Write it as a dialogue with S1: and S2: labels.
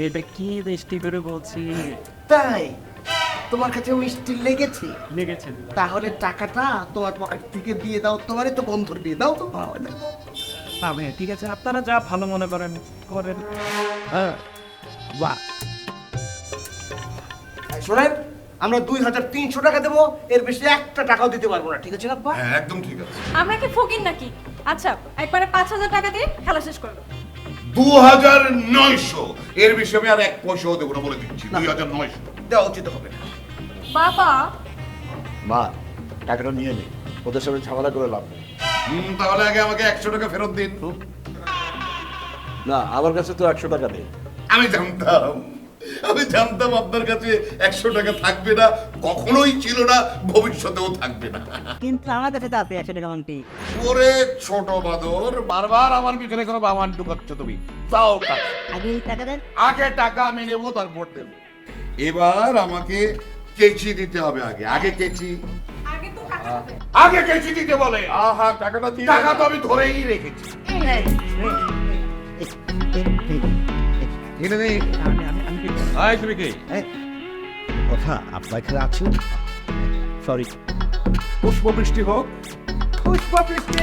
S1: এটা কি মিষ্টি করে বলছি,
S2: তাই তোমার কাছে মিষ্টি লেগেছে?
S1: লেগেছে।
S2: তাহলে টাকাটা তোমার পকেট থেকে দিয়ে দাও, তোমারই তো বন্ধুর দিয়ে দাও তো।
S1: তবে ঠিক আছে, আপনারা যা ভালো মনে করেন করেন।
S2: হ্যাঁ, বাহ। শোনেন, আমরা 2300 টাকা দেবো, এর বেশি একটা টাকাও দিতে পারবো না, ঠিক আছে আব্বা?
S3: হ্যাঁ একদম ঠিক আছে।
S4: আমরা কি ফকির নাকি? আচ্ছা, একবারে 5000 টাকা দিয়ে খেলা শেষ করবো।
S3: 2900, এর বেশি আমি আর এক পয়সাও দেবো না বলে দিচ্ছি। 2900
S2: দেওয়া উচিত হবে না।
S4: বাবা,
S5: মা টাকাটা নিয়ে নে, ওদের সাথে ঝামেলা করে লাভ নেই।
S3: তাহলে আগে আমাকে 100 টাকা ফেরত দিন।
S5: না, আমার কাছে তো 100 টাকা নেই।
S3: আমি জানতাম আপনার কাছে 100 টাকা থাকবে না, কখনোই ছিল না, ভবিষ্যতেও থাকবে না।
S6: কিন্তু আমার কাছে তো আছে 100 টাকা আংটি।
S3: ওরে ছোট বাদর, বারবার আমার পিছনে কোনো বামান ঢুকাচ্ছ তুমি। তাও টাকা।
S6: আগে এই টাকা দেন।
S3: আগে টাকা আমি নেবো, তারপর দেব। এবার আমাকে কেচি দিতে হবে। আগে কেচি,
S4: আগে তো টাকা দেবে।
S3: আগে কেচি দিতে বলে।
S5: আহা, টাকাটা দিয়ে
S3: টাকা তো আমি ধরেই রেখেছি।
S5: এনে নে।
S1: আয় তুমি কি?
S5: কথা আপনার এখানে আছেন? সরি।
S3: পুষ্প বৃষ্টি হোক।
S5: পুষ্প বৃষ্টি।